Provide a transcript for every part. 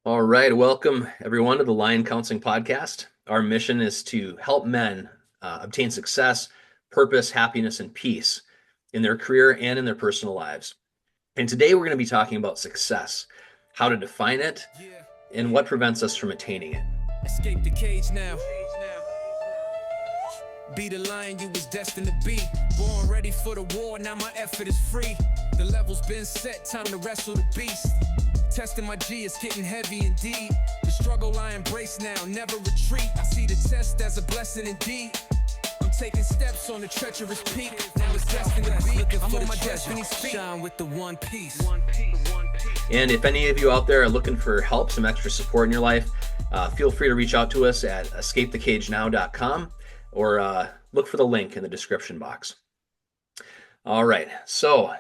All right, welcome everyone to the Lion Counseling Podcast. Our mission is to help men obtain success, purpose, happiness, and peace in their career and in their personal lives. And today we're going to be talking about success, how to define it, and what prevents us from attaining it. Escape the cage now. Be the lion you was destined to be. Born ready for the war, now my effort is free. The level's been set, time to wrestle the beast. Testing my G, it's getting heavy indeed. The struggle I embrace now, never retreat. I see the test as a blessing indeed. I'm taking steps on the treacherous peak. Now it's destined to be. I'm on my destiny's feet. Shine with the one piece. And if any of you out there are looking for help, some extra support in your life, feel free to reach out to us at escapethecagenow.com or look for the link in the description box. All right, so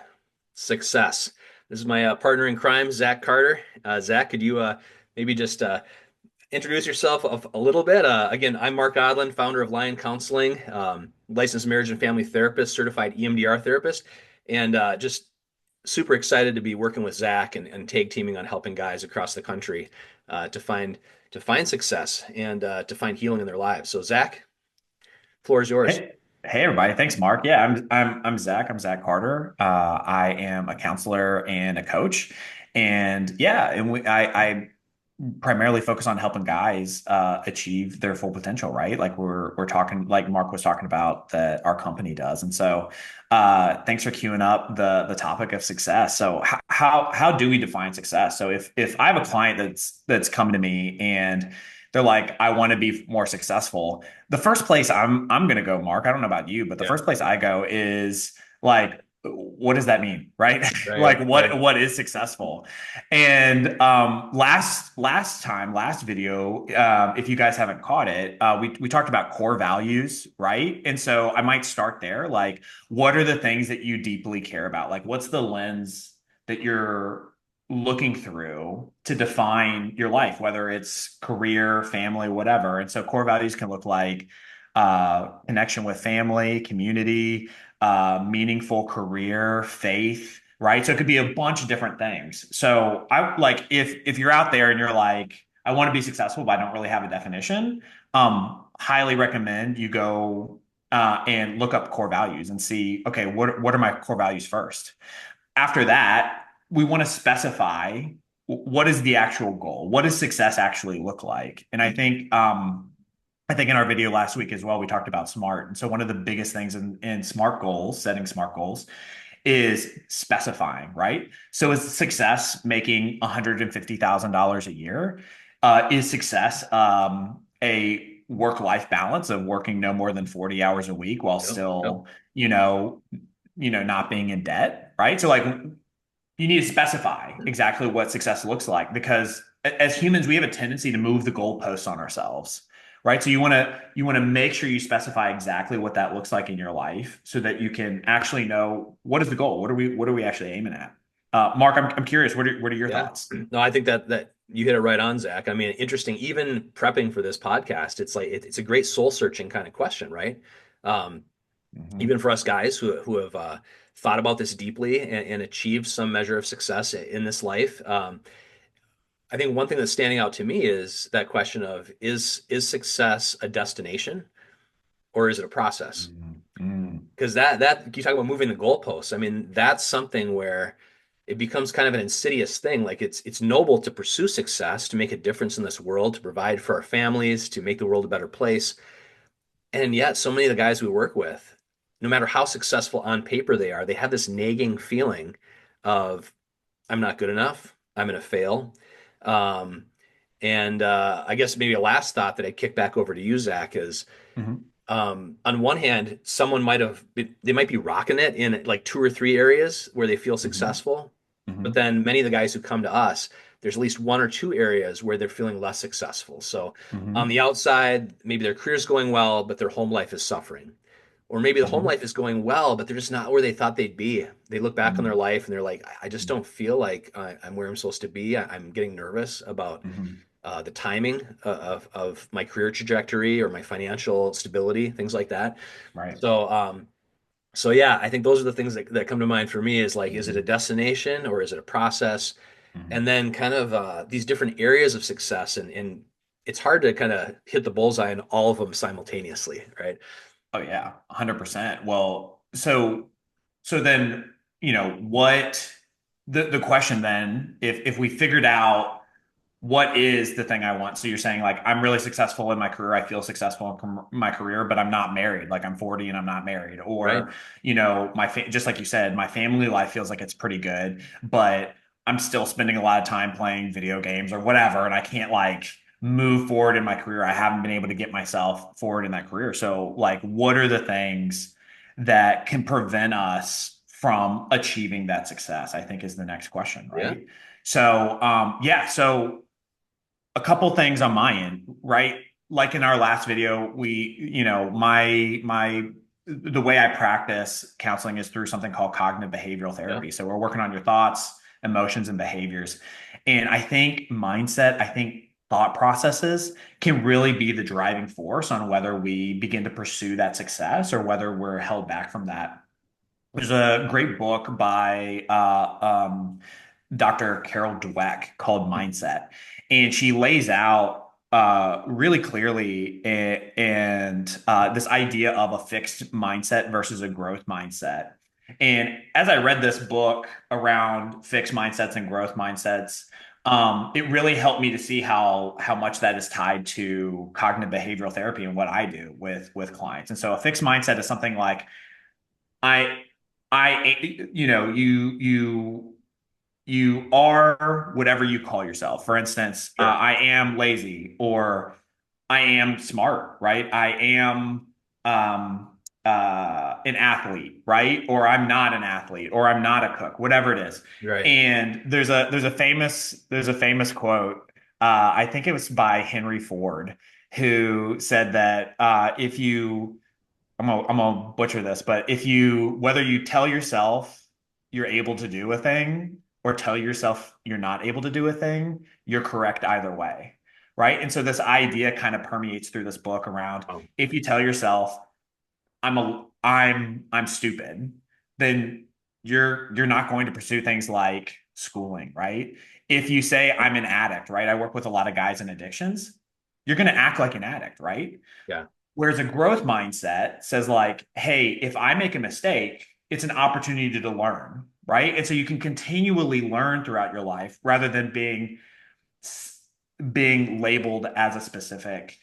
success. This is my partner in crime, Zach Carter. Zach, could you maybe just introduce yourself a little bit? Again, I'm Mark Odland, founder of Lion Counseling, licensed marriage and family therapist, certified EMDR therapist, and just super excited to be working with Zach and tag teaming on helping guys across the country to find success and to find healing in their lives. So, Zach, floor is yours. Hey everybody, thanks Mark. Yeah, I'm Zach. I'm Zach Carter. I am a counselor and a coach, and yeah, I primarily focus on helping guys achieve their full potential. Right, like we're talking, like Mark was talking about that our company does, and so thanks for queuing up the topic of success. So how do we define success? So if I have a client that's coming to me and they're like, I want to be more successful. The first place I'm going to go, Mark, I don't know about you, but the first place I go is like, what does that mean? Right. Right, Like right. what is successful? And last video, if you guys haven't caught it, we talked about core values, right? And so I might start there. Like, what are the things that you deeply care about? Like, what's the lens that you're looking through to define your life, whether it's career, family, whatever. And so core values can look like connection with family, community, meaningful career, faith, right? So it could be a bunch of different things. So I like if you're out there and you're like, I want to be successful, but I don't really have a definition, highly recommend you go and look up core values and see, okay, what are my core values first? After that, we want to specify what is the actual goal? What does success actually look like? And I think in our video last week as well, we talked about SMART. And so one of the biggest things in SMART goals, setting SMART goals, is specifying, right? So is success making $150,000 a year? Is success a work-life balance of working no more than 40 hours a week while still, not being in debt, right? So like you need to specify exactly what success looks like because as humans, we have a tendency to move the goalposts on ourselves, right? So you want to make sure you specify exactly what that looks like in your life so that you can actually know what is the goal? What are we actually aiming at? Mark, I'm curious. What are your Yeah. thoughts? No, I think that you hit it right on, Zach. I mean, interesting. Even prepping for this podcast, it's like it's a great soul searching kind of question, right? Um, Mhm. Even for us guys who have thought about this deeply and achieved some measure of success in this life. I think one thing that's standing out to me is that question of is success a destination or is it a process? Mhm. Because that you talk about moving the goalposts. I mean, that's something where it becomes kind of an insidious thing. Like it's noble to pursue success, to make a difference in this world, to provide for our families, to make the world a better place. And yet, so many of the guys we work with, no matter how successful on paper they are, they have this nagging feeling of, I'm not good enough. I'm going to fail. Um, and I guess maybe a last thought that I kick back over to you, Zach, is Mhm. on one hand, someone they might be rocking it in like two or three areas where they feel Mhm. successful. But Mhm. then many of the guys who come to us, there's at least one or two areas where they're feeling less successful. So on Mhm. the outside, maybe their career's going well, but their home life is suffering. Or maybe the home Mhm. life is going well, but they're just not where they thought they'd be. They look back on their Mhm. life and they're like, I just don't feel like I'm where I'm supposed to be. I'm getting nervous about Mhm. the timing of my career trajectory or my financial stability, things like that. Right. So yeah, I think those are the things that come to mind for me is like, is it a Mhm. destination or is it a process? Mhm. and then kind of these different areas of success, and it's hard to kind of hit the bullseye on all of them simultaneously, right? Oh yeah, 100%. Well, so then, what the question then, if we figured out what is the thing I want? So you're saying like I'm really successful in my career, I feel successful in my career, but I'm not married. Like I'm 40 and I'm not married. Right? Or, just like you said, my family life feels like it's pretty good, but I'm still spending a lot of time playing video games or whatever, and I can't like move forward in my career. I haven't been able to get myself forward in that career. So like what are the things that can prevent us from achieving that success? I think is the next question, Yeah. right? So, yeah, so a couple things on my end, right? Like in our last video, the way I practice counseling is through something called cognitive behavioral Yeah. therapy. So we're working on your thoughts, emotions, and behaviors. And I think mindset, I think thought processes can really be the driving force on whether we begin to pursue that success or whether we're held back from that. There's a great book by Dr. Carol Dweck called Mindset, and she lays out really clearly this idea of a fixed mindset versus a growth mindset. And as I read this book around fixed mindsets and growth mindsets, it really helped me to see how much that is tied to cognitive behavioral therapy and what I do with clients. And so a fixed mindset is something like I you are whatever you call yourself. For instance, Sure. I am lazy or I am smart, right? I am an athlete, right? Or I'm not an athlete, or I'm not a cook, whatever it is. Right. And there's a famous quote. I think it was by Henry Ford, who said that if you I'm gonna butcher this, but whether you tell yourself you're able to do a thing or tell yourself you're not able to do a thing, you're correct either way. Right. And so this idea kind of permeates through this book around Oh, if you tell yourself I'm stupid, then you're not going to pursue things like schooling, right? If you say I'm an addict, right? I work with a lot of guys in addictions, you're going to act like an addict, right? yeah. Whereas a growth mindset says like, hey, if I make a mistake, it's an opportunity to learn, right? And so you can continually learn throughout your life rather than being labeled as a specific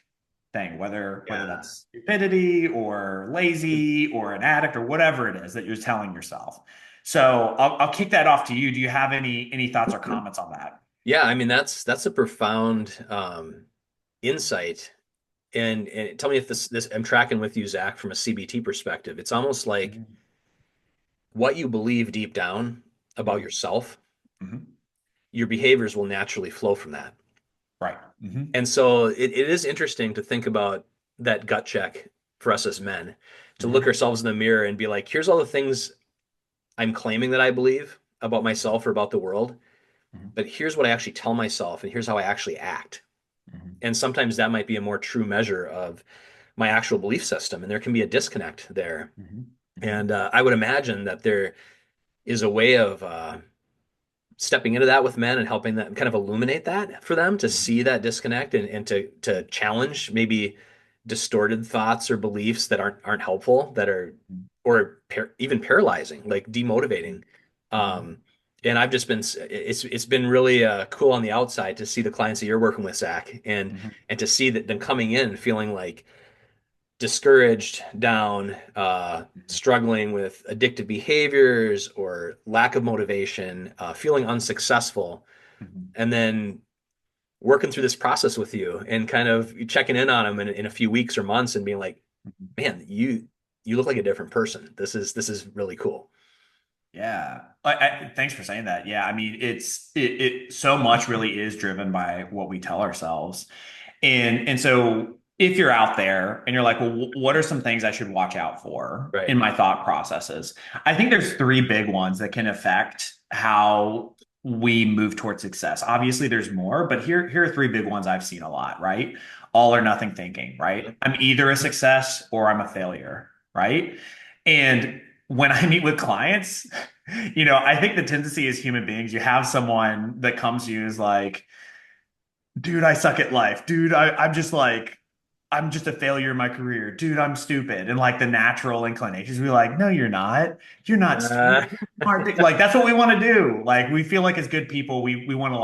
thing, whether Yeah. that's stupidity or lazy or an addict or whatever it is that you're telling yourself. So I'll kick that off to you. Do you have any thoughts or comments on that? Yeah, I mean that's a profound insight. And tell me if this I'm tracking with you, Zach, from a CBT perspective. It's almost like Mhm. what you believe deep down about Mhm. yourself, Mhm. your behaviors will naturally flow from that. Right. Mhm. And so it is interesting to think about that gut check for us as men, to look Mhm. ourselves in the mirror and be like, here's all the things I'm claiming that I believe about myself or about the world, Mhm. but here's what I actually tell myself, and here's how I actually act. Mhm. And sometimes that might be a more true measure of my actual belief system, and there can be a disconnect there. Mhm. And Mhm. I would imagine that there is a way of stepping into that with men and helping them kind of illuminate that for them to Mhm. see that disconnect, and to challenge maybe distorted thoughts or beliefs that aren't helpful, that are or even paralyzing, like demotivating. Mhm. Mhm. Um, and I've just been it's been really cool on the outside to see the clients that you're working with, Zach, Mhm. and to see that them coming in feeling like discouraged, down, struggling with addictive behaviors or lack of motivation, feeling unsuccessful, Mhm. and then working through this process with you and kind of checking in on them in a few weeks or months and being like, Mhm. man, you look like a different person. This is really cool. Yeah. Thanks for saying that. Yeah. I mean, it so much really is driven by what we tell ourselves. And so if you're out there and you're like, well, what are some things I should watch out for Right. in my thought processes? I think there's three big ones that can affect how we move towards success. Obviously, there's more, but here are three big ones I've seen a lot, right? All or nothing thinking, Yeah. right? I'm either a success or I'm a failure, right? And when I meet with clients, I think the tendency as human beings, you have someone that comes to you is like, dude, I suck at life. Dude, I'm just a failure in my career. Dude, I'm stupid. And like the natural inclinations, we're like, no, you're not. You're not Uh, stupid. You're smart. Like that's what we want to do. Like we feel like as good people, we want to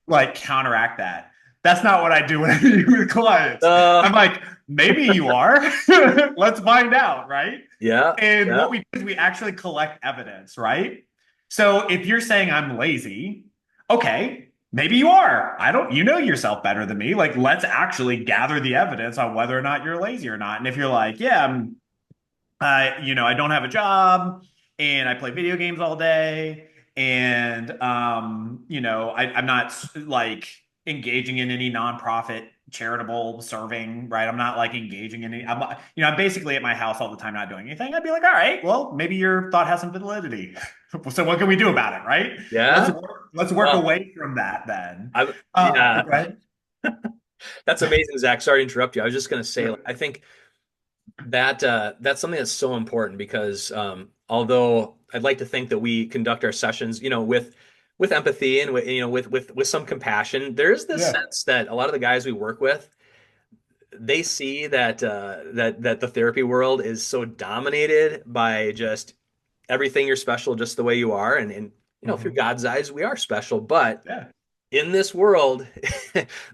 like counteract that. That's not what I do when I meet with clients. uh, I'm like, maybe you are. Let's find out, right? yeah, And yeah, what we do is we actually collect evidence, right? So if you're saying I'm lazy, okay, maybe you are. I don't, you know yourself better than me. Like, let's actually gather the evidence on whether or not you're lazy or not. And if you're like, yeah, I don't have a job and I play video games all day and I'm not like engaging in any nonprofit charitable serving, right? I'm not like engaging in any, I'm basically at my house all the time, not doing anything. I'd be like, all right, well, maybe your thought has some validity. So what can we do about it, right? Let's yeah. work, let's work Well, away from that then. yeah, Okay. that's amazing, Zach. Sorry to interrupt you. I was just going to say, like, I think that that's something that's so important because although I'd like to think that we conduct our sessions, with empathy and with some compassion, there is this Yeah. sense that a lot of the guys we work with, they see that that the therapy world is so dominated by just everything you're special just the way you are, and through Mhm. God's eyes we are special, but Yeah. in this world,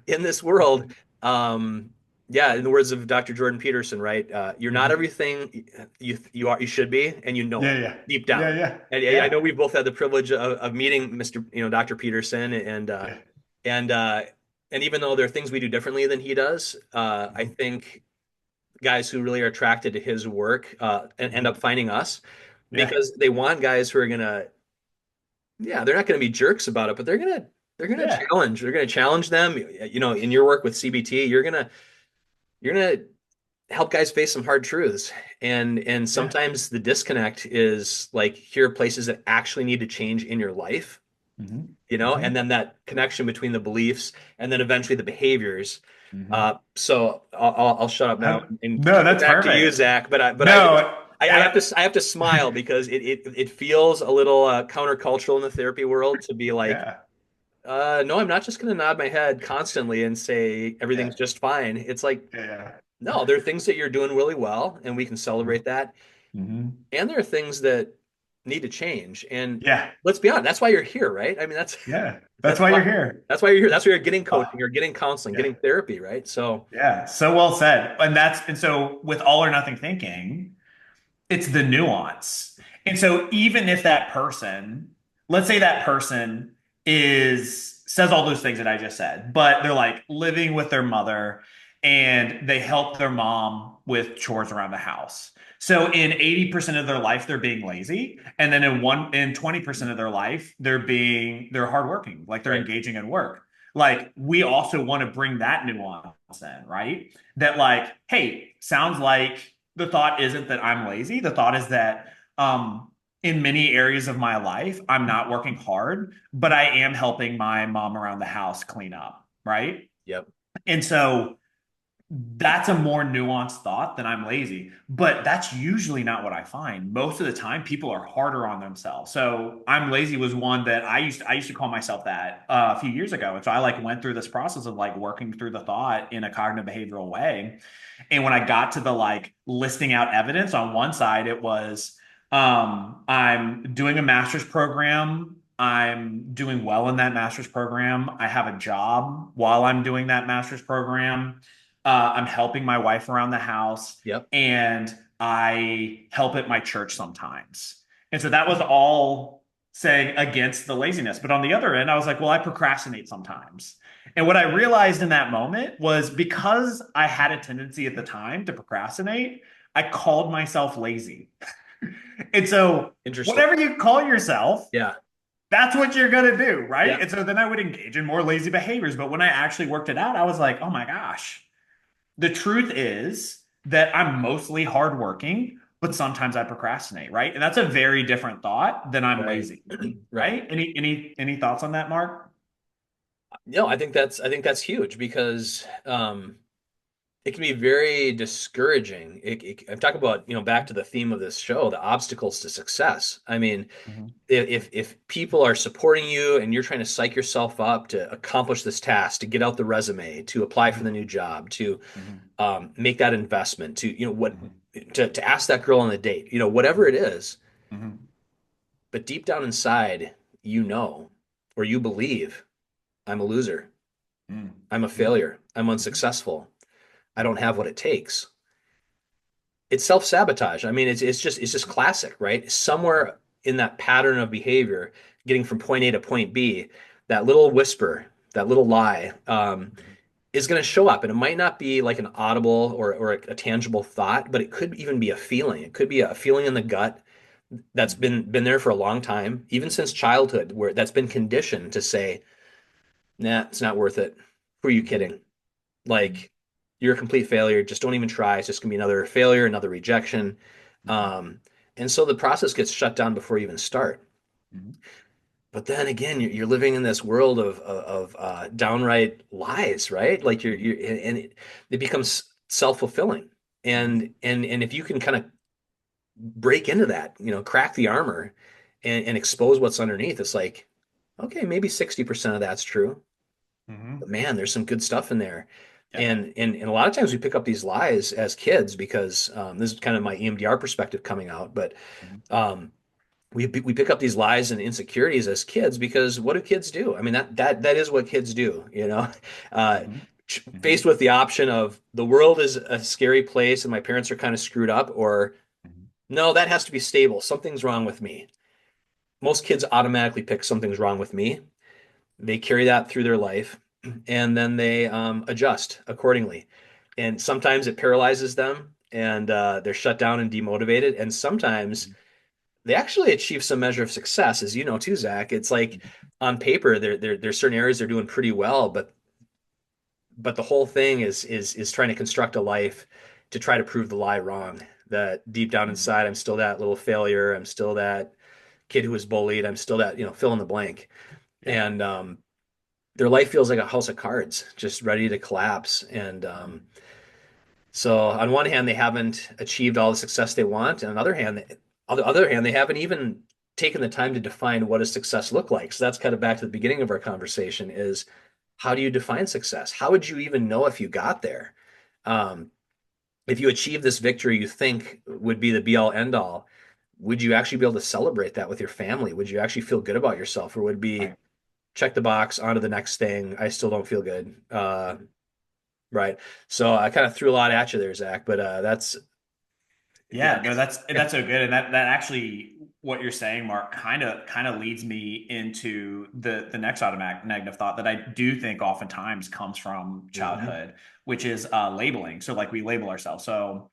in this world, um, yeah, in the words of Dr. Jordan Peterson, right? You're not Mhm. everything you should be, and you know Yeah. it Yeah. deep Yeah. down. Yeah. And I know Yeah. we've both had the privilege of meeting Mr. Dr. Peterson, Yeah. and uh, and even though there are things we do differently than he does, I Mhm. think guys who really are attracted to his work and end Mhm. up finding us Yeah. because they want guys who are gonna, yeah, they're not gonna be jerks about it, but they're gonna Yeah. challenge. They're gonna challenge them. In your work with CBT, you're gonna help guys face some hard truths, and Yeah. sometimes the disconnect is like here are places that actually need to change in your life, Mhm. and Mhm. then that connection between the beliefs and then eventually the behaviors. Mhm. So I'll shut up now and No, kick it that's back to you, perfect. Zach. But I just No, I have to smile because it feels a little countercultural in the therapy world to be like, yeah. no, I'm not just going to nod my head constantly and say Yeah. everything's just fine. It's like, Yeah. no, there are things that you're doing really well, and we can celebrate that. Mhm. And there are things that need to change. And Yeah. let's be honest, that's why you're here, right? I mean, that's Yeah. That's that's why why you're here. that's why you're here. That's why you're getting Oh, coaching or getting counseling, yeah. getting therapy, right? So, Yeah. So well said. And so with all or nothing thinking, it's the nuance. And so even if that person, let's say that person is says all those things that I just said, but they're like living with their mother and they help their mom with chores around the house. So in 80% of their life they're being lazy, and then in 20% of their life they're hardworking, like they're right. engaging in work. Like we also want to bring that nuance in, right? That like, hey, sounds like the thought isn't that I'm lazy. The thought is that in many areas of my life, I'm not working hard, but I am helping my mom around the house clean up, right? Yep. And so that's a more nuanced thought than I'm lazy, but that's usually not what I find. Most of the time, people are harder on themselves. So I'm lazy was one that I used to call myself that a few years ago, and so I like went through this process of like working through the thought in a cognitive behavioral way. And when I got to the like listing out evidence on one side, it was I'm doing a master's program. I'm doing well in that master's program. I have a job while I'm doing that master's program. I'm helping my wife around the house, Yep. and I help at my church sometimes. And so that was all saying against the laziness. But on the other end, I was like, well, I procrastinate sometimes. And what I realized in that moment was because I had a tendency at the time to procrastinate, I called myself lazy. And so, Interesting. whatever you call yourself, Yeah. that's what you're going to do, right? Yeah. And so then I would engage in more lazy behaviors. But when I actually worked it out, I was like, oh my gosh, the truth is that I'm mostly hardworking, but sometimes I procrastinate, right? And that's a very different thought than I'm Right. lazy, Right. right? Any thoughts on that, Mark? No, I think that's huge because it can be very discouraging. I'm talking about, back to the theme of this show, the obstacles to success. I mean, Mhm, if people are supporting you and you're trying to psych yourself up to accomplish this task, to get out the resume, to apply for mhm, the new job, to mhm, make that investment, to what mhm, to ask that girl on a date, whatever it is, mhm, but deep down inside, or you believe, I'm a loser, mhm, I'm a mhm, failure, I'm mhm, unsuccessful, I don't mhm, have what it takes. It's self-sabotage. I mean, it's just classic, right? mhm, Somewhere in that pattern of behavior, getting from point A to point B, that little whisper, that little lie, mhm, is going to show up, and it might not be like an audible or a tangible thought, but it could even be a feeling. It could be a feeling in the gut that's mhm, been there for a long time, even since childhood, where that's been conditioned to say, "Nah, it's not worth it. Who are you mhm, kidding? Like, you're a complete failure. Just don't even try. It's just gonna be another failure, another rejection." mhm, Um, and so the process gets shut down before you even start. mhm. But then again, you're living in this world of downright lies, right? Like Mhm. and it becomes self-fulfilling. Mhm. And if you can kind of break into that, crack the armor and expose what's underneath, it's like, okay, maybe 60% of that's true. But Mhm. man, there's some good stuff in there. Yeah. And a lot of times we pick up these lies as kids because this is kind of my EMDR perspective coming out, but Mhm. um, we pick up these lies and insecurities as kids because what do kids do? I mean, that is what kids do, uh, Mhm. faced Mhm. with the option of the world is a scary place and my parents are kind of screwed up, or Mhm. no, that has to be stable. Something's wrong with me. Most kids automatically pick something's wrong with me. They carry that through their life, and then they adjust accordingly. And sometimes it paralyzes them, and they're shut down and demotivated. And sometimes Mhm. they actually achieve some measure of success, as you know too, Zach. It's like on paper, there's certain areas they're doing pretty well, but the whole thing is trying to construct a life to try to prove the lie wrong. That deep down Mhm. inside, I'm still that little failure. I'm still that kid who was bullied. I'm still that, fill in the blank. Yeah. And their life feels like a house of cards, just ready to collapse. And Mhm. so, on one hand, they haven't achieved all the success they want, and on the other hand, they haven't even taken the time to define what does success look like. So that's kind of back to the beginning of our conversation: is how do you define success? How would you even know if you got there? Um, if you achieve this victory you think would be the be all end all, would you actually be able to celebrate that with your family? Would you actually feel good about yourself, or would it be Right. check the box, on to the next thing? I still don't feel good. Right. So I kind of threw a lot at you there, Zach, but Yeah, no, that's so good, and that actually what you're saying, Mark, kind of leads me into the next automatic negative thought that I do think oftentimes comes from Mhm. childhood, which is labeling. So like we label ourselves. So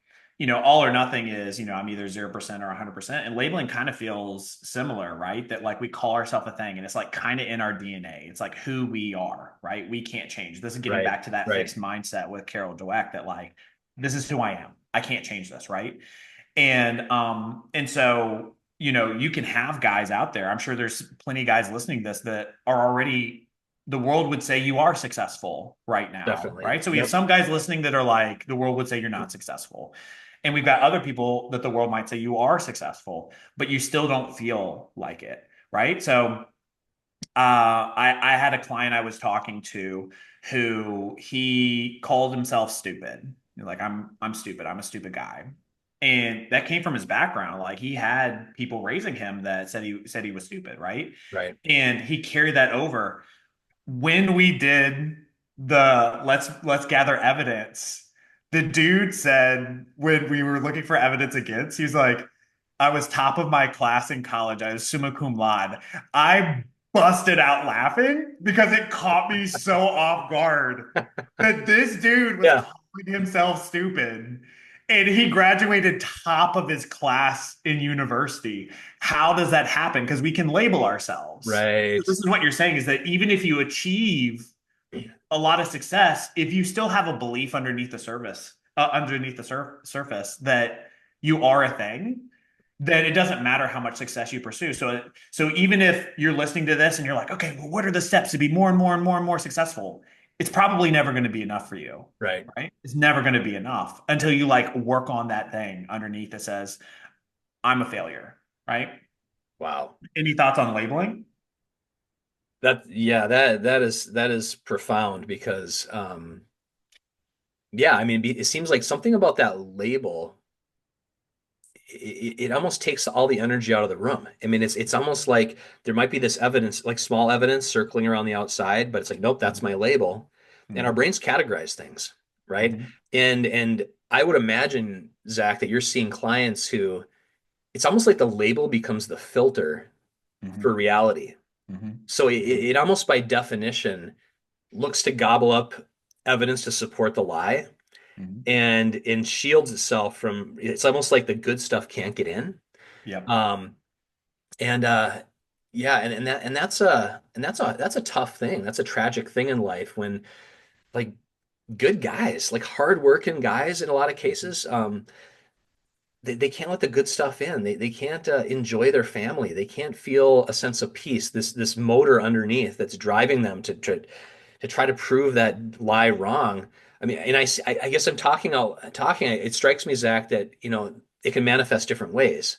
all or nothing is I'm either 0% or 100%, and labeling kind of feels similar, right? That like we call ourselves a thing, and it's like kind of in our DNA. It's like who we are, right? We can't change. This is getting Right. back to that Right. fixed mindset with Carol Dweck that like this is who I am. I can't change this, right? And so you can have guys out there. I'm sure there's plenty of guys listening to this that are already the world would say you are successful right now, Definitely. right? So we have Yep. some guys listening that are like the world would say you're not successful. And we've got other people that the world might say you are successful, but you still don't feel like it, right? So I had a client I was talking to who he called himself stupid. Like I'm stupid. I'm a stupid guy. And that came from his background. Like he had people raising him that said he was stupid, right? Right. And he carried that over. When we did the let's gather evidence, the dude said when we were looking for evidence against, he's like, I was top of my class in college. I was summa cum laude. I busted out laughing because it caught me so off guard that this dude was Yeah. calling himself stupid and he graduated top of his class in university. How does that happen? Because we can label ourselves. So Right. this is what you're saying is that even if you achieve a lot of success, if you still have a belief underneath the surface that you are a thing, then it doesn't matter how much success you pursue. So even if you're listening to this and you're like, okay, well, what are the steps to be more and more and more and more successful? it's probably never going to be enough for you, Right. right? It's never going to be enough until you like work on that thing underneath that says, I'm a failure, right? Wow. Any thoughts on labeling? Yeah, that is profound because yeah, I mean it seems like something about that label it almost takes all the energy out of the room. I mean, it's almost like there might be this evidence, like small evidence circling around the outside, but it's like, nope, that's my label. And our Mm-hmm. brains categorize things, right? Mm-hmm. And I would imagine, Zach, that you're seeing clients who it's almost like the label becomes the filter for Mm-hmm. reality. Mm-hmm. So it almost by definition looks to gobble up evidence to support the lie Mm-hmm. and shields itself from it's almost like the good stuff can't get in. Yep. Um, and yeah, and that's a tough thing. That's a tragic thing in life when like good guys, like hardworking guys in a lot of cases, they can't let the good stuff in. They can't enjoy their family. They can't feel a sense of peace. This motor underneath that's driving them to try to prove that lie wrong. I mean, and I guess I'm talking. It strikes me, Zach, that it can manifest different ways.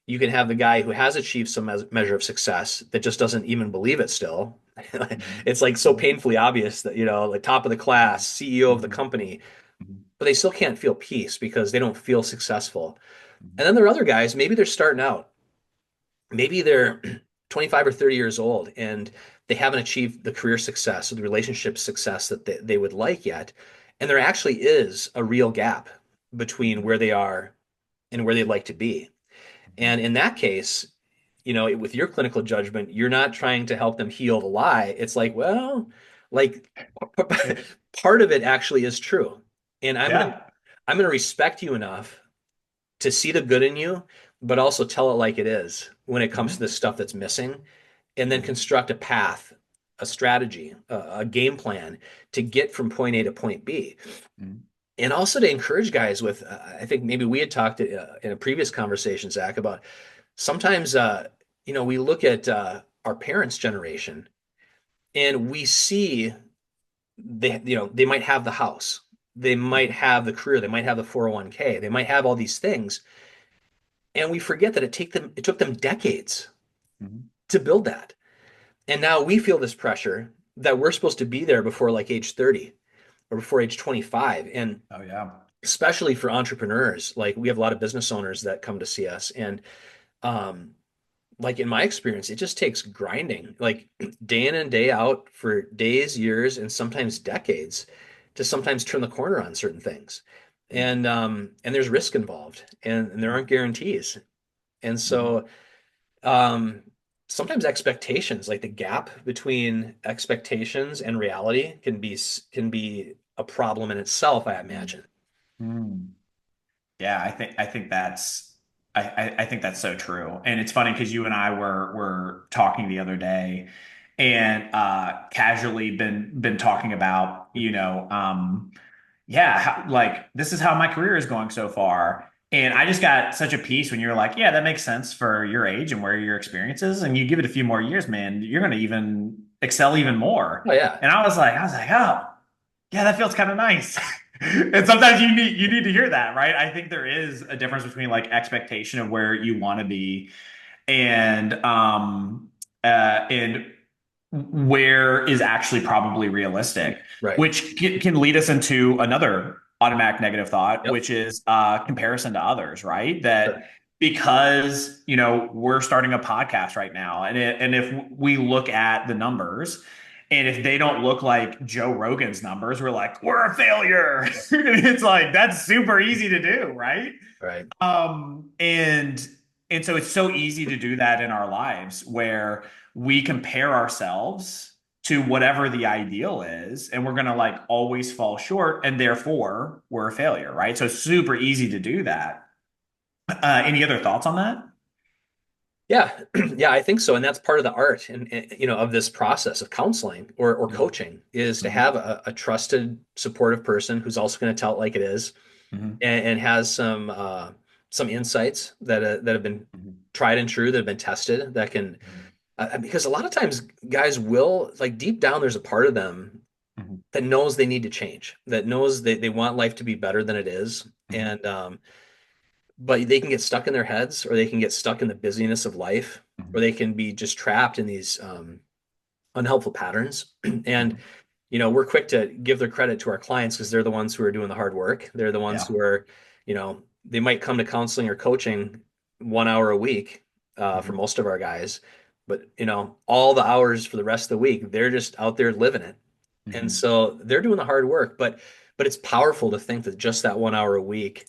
You can have the guy who has achieved some measure of success that just doesn't even believe it still. Mm-hmm. It's like so painfully obvious that, like top of the class, CEO of the Mm-hmm. company, Mm-hmm. but they still can't feel peace because they don't feel successful. Mm-hmm. And then there are other guys, maybe they're starting out. Maybe they're 25 or 30 years old and they haven't achieved the career success or the relationship success that they would like yet. And there actually is a real gap between Mm-hmm. where they are and where they'd like to be. And in that case, with your clinical judgment, you're not trying to help them heal the lie. It's like, well, like part of it actually is true. And Yeah. I'm gonna respect you enough to see the good in you, but also tell it like it is when it comes to Mm-hmm. the stuff that's missing, and then Mm-hmm. construct a path, a strategy, a game plan to get from point A to point B. Mm-hmm. And also to encourage guys with, I think maybe we had talked in a previous conversation, Zach, about sometimes, we look at our parents' generation and we see they might have the house, they might have the career, they might have the 401k, they might have all these things, and we forget that it took them decades Mm-hmm. to build that. And now we feel this pressure that we're supposed to be there before like age 30 or before age 25. And Oh yeah. especially for entrepreneurs, like we have a lot of business owners that come to see us. And um, like in my experience, it just takes grinding, like day in and day out for days, years, and sometimes decades to sometimes turn the corner on certain things. And there's risk involved and there aren't guarantees. And Mm-hmm. so um, sometimes expectations, like the gap between expectations and reality can be a problem in itself, I imagine. Mm-hmm. Yeah, I think I think that's so true. And it's funny because you and I were talking the other day and casually been talking about, yeah, like this is how my career is going so far. And I just got such a piece when you're like, yeah, that makes sense for your age and where your experience is. And you give it a few more years, man, you're gonna even excel even more. Oh yeah. And I was like, oh, yeah, that feels kind of nice. And sometimes you need to hear that, right? I think there is a difference between like expectation of where you want to be and where is actually probably realistic, Right. which can lead us into another automatic negative thought, Yep. which is comparison to others, right? That Sure. because we're starting a podcast right now, and if we look at the numbers, and if they don't look like Joe Rogan's numbers, we're like, we're a failure. It's like that's super easy to do, right? Right. And so it's so easy to do that in our lives where we compare ourselves to whatever the ideal is, and we're gonna like always fall short, and therefore we're a failure, right? So it's super easy to do that. Any other thoughts on that? Yeah, yeah, I think so, and that's part of the art and of this process of counseling or Mhm. coaching is to Mhm. have a trusted, supportive person who's also going to tell it like it is, Mhm. and has some insights that have been Mhm. tried and true, that have been tested, that can Mhm. because a lot of times guys will like deep down there's a part of them that knows they need to change, that knows they want life to be better than it is. Mhm. And but they can get stuck in their heads, or they can get stuck in the busyness of life, or Mhm. they can be just trapped in these unhelpful patterns. And Mhm. we're quick to give their credit to our clients because they're the ones who are doing the hard work. They're the ones Yeah. who are, they might come to counseling or coaching 1 hour a week for Mhm. most of our guys, but all the hours for the rest of the week, they're just out there living it. And Mhm. so they're doing the hard work, but it's powerful to think that just that 1 hour a week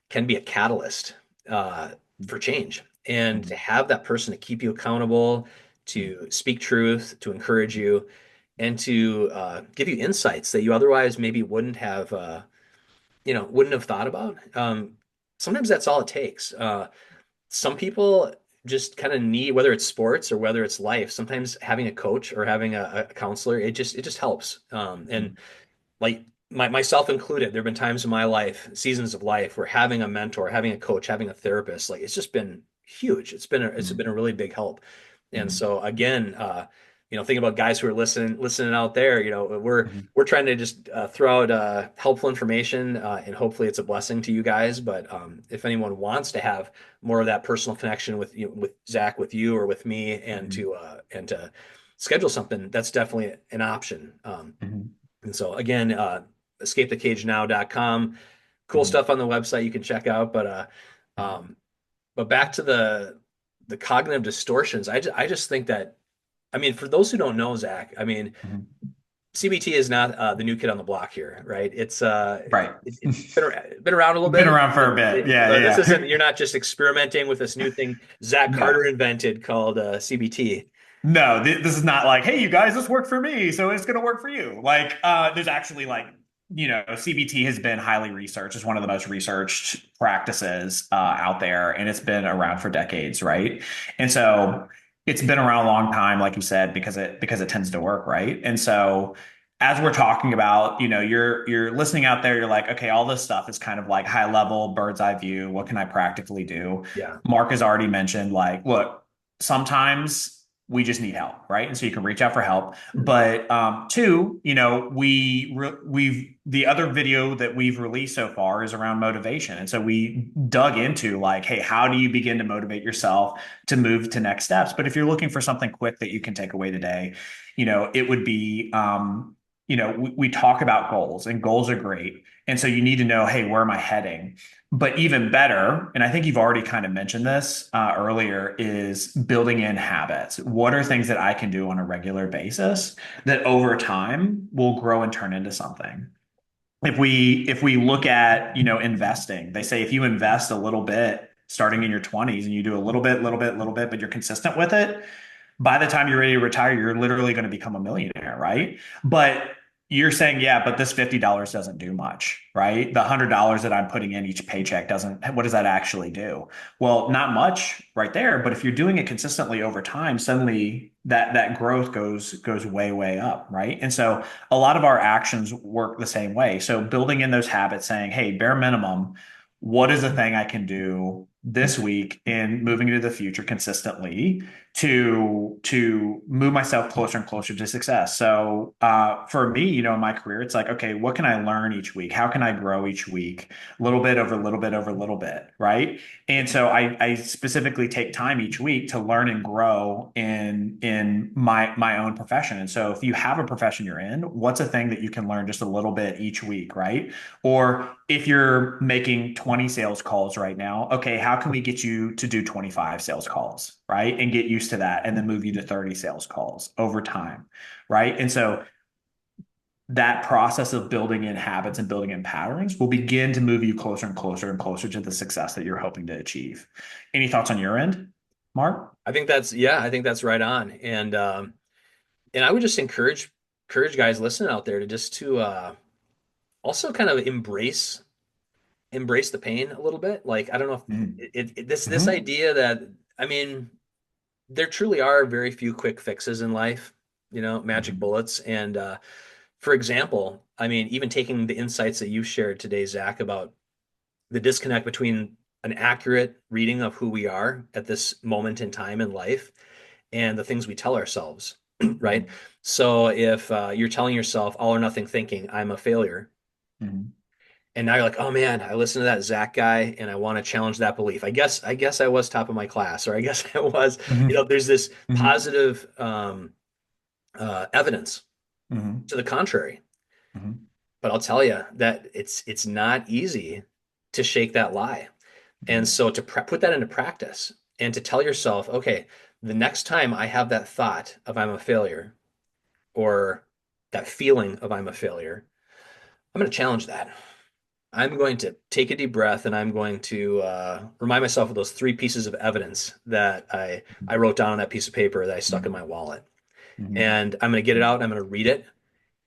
can be a catalyst uh, for change, and to Mhm. have that person to keep you accountable, Mhm. to speak truth, to encourage you, and to give you insights that you otherwise maybe wouldn't have thought about. Sometimes that's all it takes. Some people just kind of need, whether it's sports or whether it's life, sometimes having a coach or having a counselor, it just helps. And Mhm. like myself included, there have been times in my life, seasons of life, where having a mentor, having a coach, having a therapist, like it's just been huge. It's been a really big help. And Mhm. so again, think about guys who are listening out there. Mhm. We're trying to just throw out helpful information, and hopefully it's a blessing to you guys. But if anyone wants to have more of that personal connection with Zach, with you, or with me, Mhm. and to schedule something, that's definitely an option. Mhm. And so again, escapethecagenow.com. Cool Mhm. stuff on the website you can check out. Um, but back to the cognitive distortions. I just think that, I mean, for those who don't know, Zach, I mean, Mhm. CBT is not the new kid on the block here, right? It's Right. been around a little Been bit. around for a bit. Yeah, This isn't, yeah. you're not just experimenting with this new thing Zach No. Carter invented called CBT. No, this is not like, hey, you guys, this worked for me, so it's going to work for you. Like, there's actually like, CBT has been highly researched. It's one of the most researched practices out there, and it's been around for decades, right? And so it's been around a long time, like you said, because it tends to work, right? And so as we're talking about, you're listening out there, you're like, okay, all this stuff is kind of like high level, bird's eye view. What can I practically do? Yeah. Mark has already mentioned, like, look, sometimes we just need help, right? And so you can reach out for help. But two, we've the other video that we've released so far is around motivation, and so we dug into like, hey, how do you begin to motivate yourself to move to next steps? But if you're looking for something quick that you can take away today, it would be, we talk about goals, and goals are great, and so you need to know, hey, where am I heading? But even better, and I think you've already kind of mentioned this earlier, is building in habits. What are things that I can do on a regular basis that over time will grow and turn into something? If we look at, investing, they say if you invest a little bit starting in your 20s and you do a little bit, but you're consistent with it, by the time you're ready to retire, you're literally going to become a millionaire, right? But you're saying, yeah, but this $50 doesn't do much, right? The $100 that I'm putting in each paycheck doesn't, what does that actually do? Well, not much right there, but if you're doing it consistently over time, suddenly that growth goes way, way up, right? And so a lot of our actions work the same way. So building in those habits, saying, hey, bare minimum, what is the thing I can do this week and moving into the future consistently to move myself closer and closer to success. So for me, in my career, it's like, okay, what can I learn each week? How can I grow each week? A little bit over a little bit over a little bit, right? And so I specifically take time each week to learn and grow in my own profession. And so if you have a profession you're in, what's a thing that you can learn just a little bit each week, right? Or if you're making 20 sales calls right now, okay, how can we get you to do 25 sales calls, right? And get used to that and then move you to 30 sales calls over time, right? And so that process of building in habits and building in patterns will begin to move you closer and closer and closer to the success that you're hoping to achieve. Any thoughts on your end, Mark? I think that's right on. And I would just encourage guys listening out there to just to also kind of embrace the pain a little bit. Like, I don't know if Mm-hmm. this idea that, I mean, there truly are very few quick fixes in life, magic Mm-hmm. bullets. And for example, I mean, even taking the insights that you shared today, Zach, about the disconnect between an accurate reading of who we are at this moment in time in life and the things we tell ourselves. right? So if you're telling yourself all or nothing thinking, I'm a failure, Mhm. and now you're like, oh man, I listened to that Zach guy and I want to challenge that belief. I guess I was top of my class, or I guess I was, Mhm. there's this Mhm. positive evidence Mhm. to the contrary. Mhm. But I'll tell you that it's not easy to shake that lie. And Mhm. so to put that into practice and to tell yourself, okay, the next time I have that thought of I'm a failure or that feeling of I'm a failure, I'm going to challenge that. I'm going to take a deep breath and I'm going to remind myself of those three pieces of evidence that I wrote down on that piece of paper that I stuck in my wallet. Mhm. And I'm going to get it out and I'm going to read it.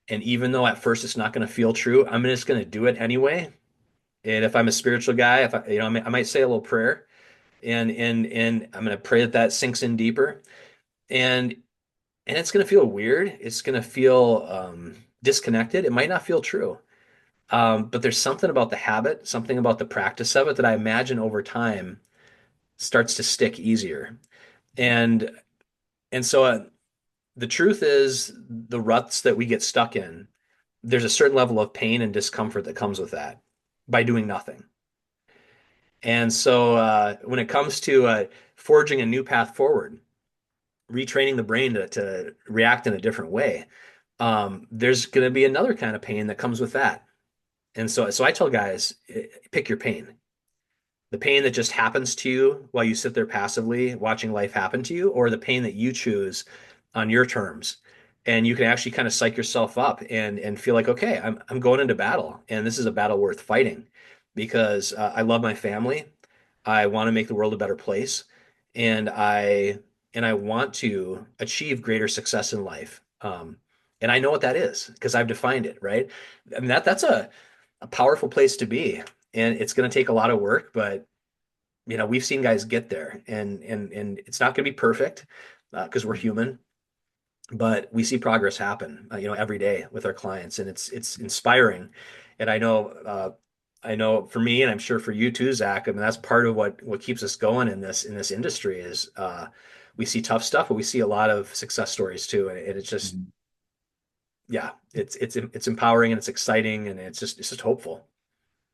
And even though at first it's not going to feel true, I'm just going to do it anyway. And if I'm a spiritual guy, if I, I might say a little prayer and I'm going to pray that that sinks in deeper. And and it's going to feel weird. It's going to feel disconnected. It might not feel true. But there's something about the habit, something about the practice of it that I imagine over time starts to stick easier. And and so the truth is the ruts that we get stuck in, there's a certain level of pain and discomfort that comes with that by doing nothing. And so when it comes to forging a new path forward, retraining the brain to react in a different way, there's going to be another kind of pain that comes with that. And so I tell guys, pick your pain. The pain that just happens to you while you sit there passively watching life happen to you, or the pain that you choose on your terms. And you can actually kind of psych yourself up and feel like, okay, I'm going into battle, and this is a battle worth fighting because I love my family. I want to make the world a better place, and I want to achieve greater success in life. And I know what that is because I've defined it, right? I mean that's a powerful place to be, and it's going to take a lot of work, but we've seen guys get there, and it's not going to be perfect because we're human, but we see progress happen, every day with our clients, and it's inspiring. And I know for me, and I'm sure for you too, Zach. I mean, that's part of what keeps us going in this industry is we see tough stuff, but we see a lot of success stories too, and it's just Mhm. yeah, it's empowering and it's exciting and it's just hopeful.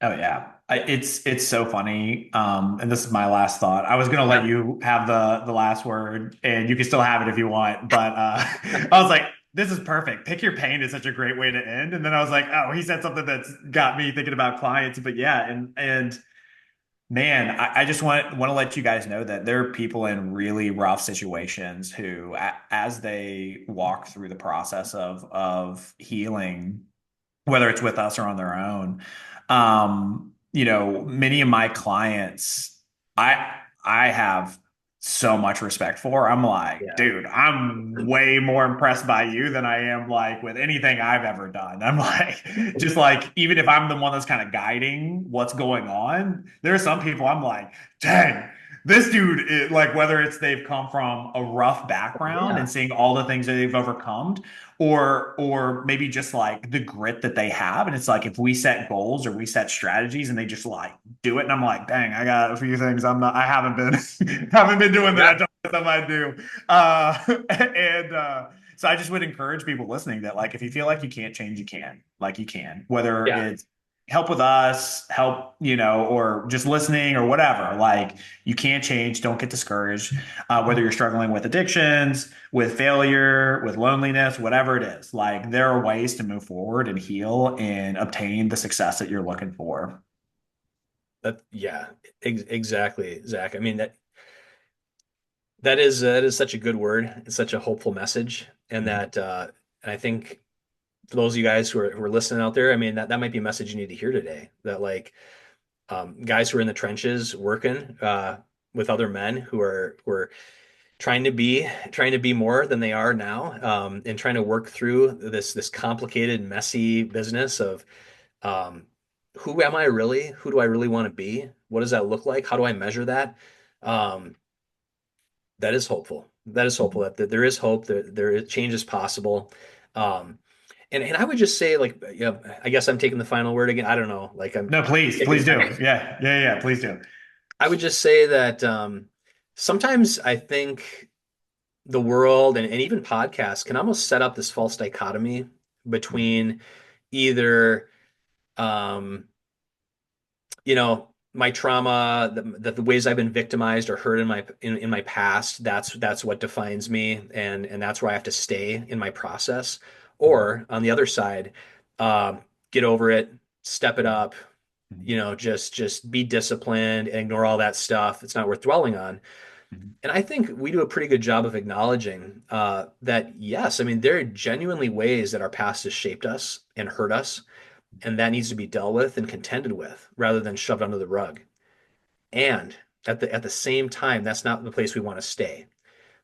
Oh yeah. Yeah, It's so funny. And this is my last thought. I was gonna let yeah, you have the last word and you can still have it if you want, but I was like, this is perfect. Pick your pain is such a great way to end. And then I was like, oh, he said something that's got me thinking about clients. But yeah, and man, I just want to let you guys know that there are people in really rough situations who, as they walk through the process of healing, whether it's with us or on their own. Many of my clients, I have so much respect for. I'm like, yeah, dude, I'm way more impressed by you than I am like with anything I've ever done. I'm like, just like, even if I'm the one that's kind of guiding what's going on, there are some people I'm like, dang, this dude is like, whether it's they've come from a rough background and yeah, seeing all the things that they've overcome, or maybe just like the grit that they have. And it's like if we set goals or we set strategies and they just like do it, and I'm like, dang, I got a few things I haven't been haven't been doing that yeah, I don't know stuff I do. And so I just would encourage people listening that like if you feel like you can't change, you can. Like you can, whether yeah. it's help with us, help, or just listening or whatever. Like you can't change, don't get discouraged. Whether you're struggling with addictions, with failure, with loneliness, whatever it is, like there are ways to move forward and heal and obtain the success that you're looking for. Yeah, exactly, Zach. I mean that is such a good word. It's such a hopeful message, and Mhm. and I think for those of you guys who are listening out there, I mean that might be a message you need to hear today. That like guys who are in the trenches working with other men who are trying to be more than they are now, and trying to work through this complicated, messy business of um, who am I really? Who do I really want to be? What does that look like? How do I measure that? Um, that is hopeful. That is hopeful that there is hope. There is change is possible. Um, and I would just say, like, I guess I'm taking the final word again. I don't know. Like, I'm No, please, taking please do. time. Yeah, please do. I would just say that sometimes I think the world and even podcasts can almost set up this false dichotomy Mhm. between either um, my trauma, the ways I've been victimized or hurt in my past, that's what defines me, and that's where I have to stay in my process. Mhm. Or on the other side, um, get over it, step it Mhm. up, Mhm. just be disciplined and ignore all that stuff. It's not worth dwelling on. Mhm. And I think we do a pretty good job of acknowledging that, yes, I mean, there are genuinely ways that our past has shaped us and hurt us, and that needs to be dealt with and contended with rather than shoved under the rug. And at the same time, that's not the place we want to stay.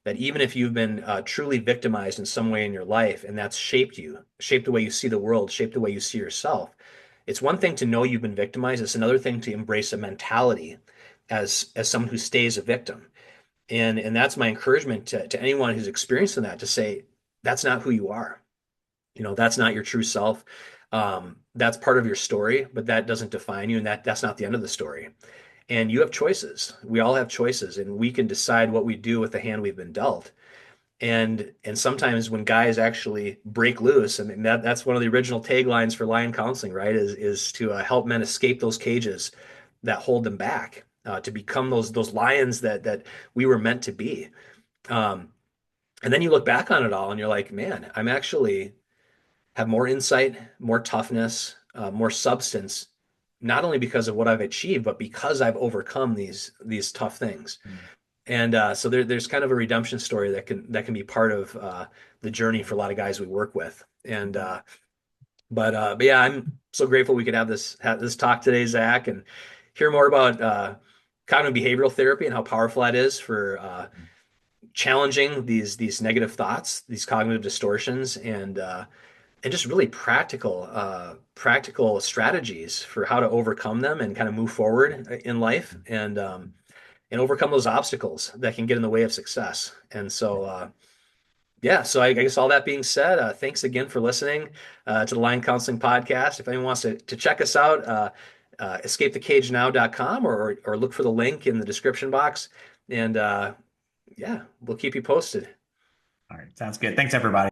That even if you've been truly victimized in some way in your life, and that's shaped you, shaped the way you see the world, shaped the way you see yourself, it's one thing to know you've been victimized. It's another thing to embrace a mentality as someone who stays a victim. And that's my encouragement to anyone who's experiencing that to say, that's not who you are. That's not your true self. That's part of your story, but that doesn't define you, and that's not the end of the story. And you have choices. We all have choices, and we can decide what we do with the hand we've been dealt. And sometimes when guys actually break loose, I mean that's one of the original taglines for Lion Counseling, right? Is to help men escape those cages that hold them back, to become those lions that we were meant to be. Um, and then you look back on it all, and you're like, man, I'm actually have more insight, more toughness, more substance, not only because of what I've achieved, but because I've overcome these tough things. Mhm. And so there's kind of a redemption story that can be part of the journey for a lot of guys we work with. And Mhm. but yeah, I'm so grateful we could have this talk today, Zach, and hear more about cognitive behavioral therapy and how powerful that is for challenging these negative thoughts, these cognitive distortions, and just really practical strategies for how to overcome them and kind of move forward in life and overcome those obstacles that can get in the way of success. And so yeah, so I guess all that being said, thanks again for listening to the Line Counseling Podcast. If anyone wants to check us out, escapethecagenow.com or look for the link in the description box. And yeah, we'll keep you posted. All right. Sounds good. Thanks, everybody.